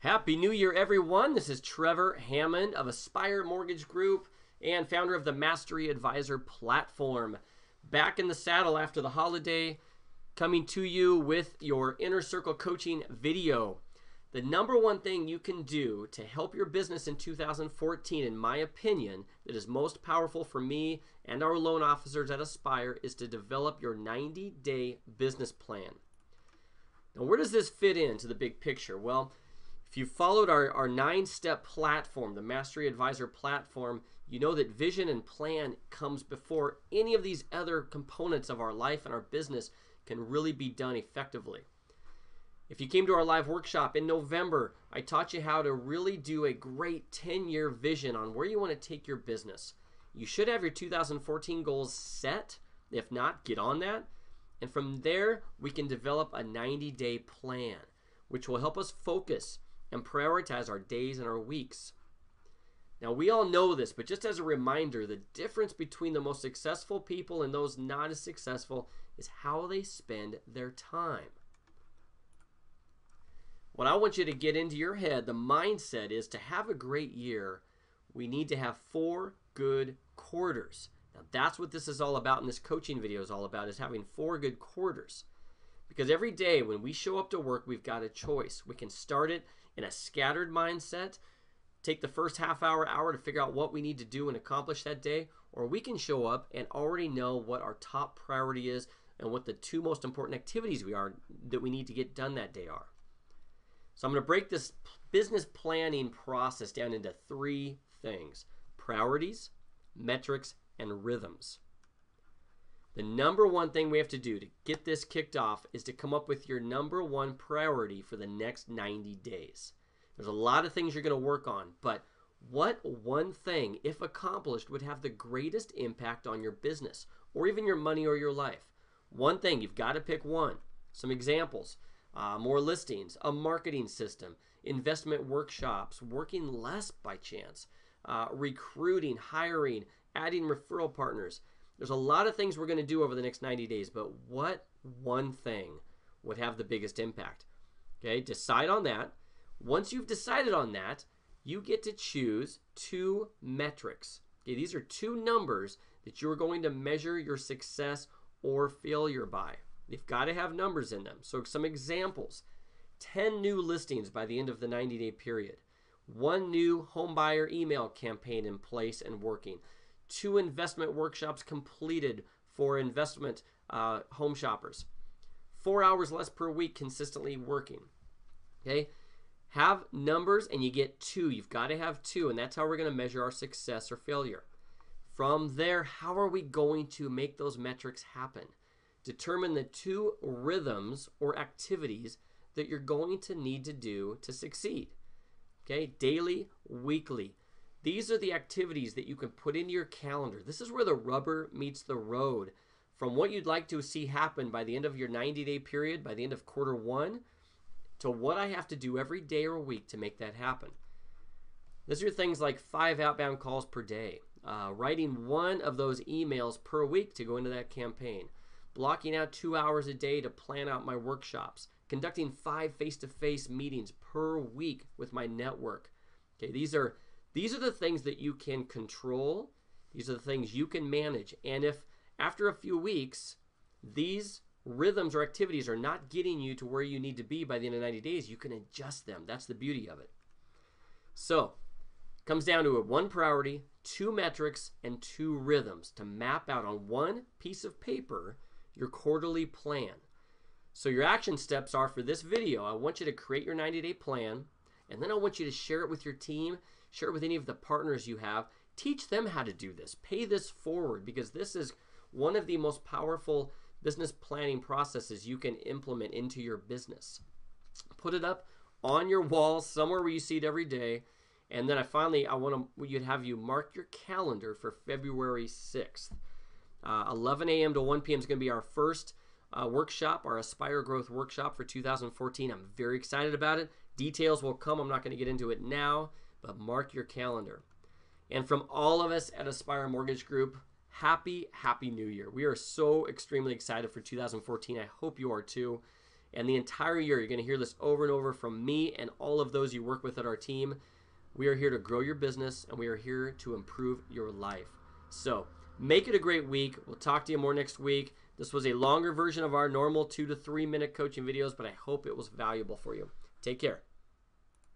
Happy New Year, everyone. This is Trevor Hammond of Aspire Mortgage Group and founder of the Mastery Advisor platform. Back in the saddle after the holiday, coming to you with your Inner Circle Coaching video. The number one thing you can do to help your business in 2014, in my opinion, that is most powerful for me and our loan officers at Aspire is to develop your 90-day business plan. Now, where does this fit into the big picture? Well, if you followed our 9-step platform, the Mastery Advisor platform, you know that vision and plan comes before any of these other components of our life and our business can really be done effectively. If you came to our live workshop in November, I taught you how to really do a great 10-year vision on where you want to take your business. You should have your 2014 goals set. If not, get on that. And from there, we can develop a 90-day plan, which will help us focus and prioritize our days and our weeks. Now, we all know this, but just as a reminder, the difference between the most successful people and those not as successful is how they spend their time. What I want you to get into your head, the mindset is to have a great year, we need to have 4 good quarters. Now, that's what this is all about, and this coaching video is all about, is having 4 good quarters. Because every day when we show up to work, we've got a choice. We can start it in a scattered mindset, take the first half hour to figure out what we need to do and accomplish that day, or we can show up and already know what our top priority is and what the 2 most important activities that we need to get done that day are. So I'm going to break this business planning process down into 3 things: priorities, metrics, and rhythms. The number one thing we have to do to get this kicked off is to come up with your number one priority for the next 90 days. There's a lot of things you're going to work on, but what one thing, if accomplished, would have the greatest impact on your business or even your money or your life? One thing, you've got to pick one. Some examples: more listings, a marketing system, investment workshops, working less by chance, recruiting, hiring, adding referral partners. There's a lot of things we're going to do over the next 90 days, but what one thing would have the biggest impact? Okay, decide on that. Once you've decided on that, you get to choose 2 metrics. Okay, these are 2 numbers that you're going to measure your success or failure by. You've got to have numbers in them. So some examples: 10 new listings by the end of the 90-day period, 1 new home buyer email campaign in place and working, 2 investment workshops completed for investment home shoppers, 4 hours less per week consistently working. Okay, have numbers and you get 2. You've got to have 2, and that's how we're going to measure our success or failure. From there, how are we going to make those metrics happen? Determine the 2 rhythms or activities that you're going to need to do to succeed. Okay, daily, weekly. These are the activities that you can put into your calendar. This is where the rubber meets the road. From what you'd like to see happen by the end of your 90-day period, by the end of quarter 1, to what I have to do every day or week to make that happen. These are things like 5 outbound calls per day, writing 1 of those emails per week to go into that campaign, blocking out 2 hours a day to plan out my workshops, conducting 5 face-to-face meetings per week with my network. Okay, these are the things that you can control. These are the things you can manage. And if after a few weeks, these rhythms or activities are not getting you to where you need to be by the end of 90 days, you can adjust them. That's the beauty of it. So it comes down to 1 priority, 2 metrics, and 2 rhythms to map out on 1 piece of paper your quarterly plan. So your action steps are, for this video, I want you to create your 90-day plan, and then I want you to share it with your team, share it with any of the partners you have. Teach them how to do this. Pay this forward, because this is one of the most powerful business planning processes you can implement into your business. Put it up on your wall somewhere where you see it every day. And then I want to have you mark your calendar for February 6th. 11 a.m. to 1 p.m. is going to be our first workshop, our Aspire Growth Workshop for 2014. I'm very excited about it. Details will come. I'm not going to get into it now, but mark your calendar. And from all of us at Aspire Mortgage Group, happy New Year. We are so extremely excited for 2014. I hope you are too. And the entire year, you're going to hear this over and over from me and all of those you work with at our team. We are here to grow your business, and we are here to improve your life. So make it a great week. We'll talk to you more next week. This was a longer version of our normal 2 to 3 minute coaching videos, but I hope it was valuable for you. Take care.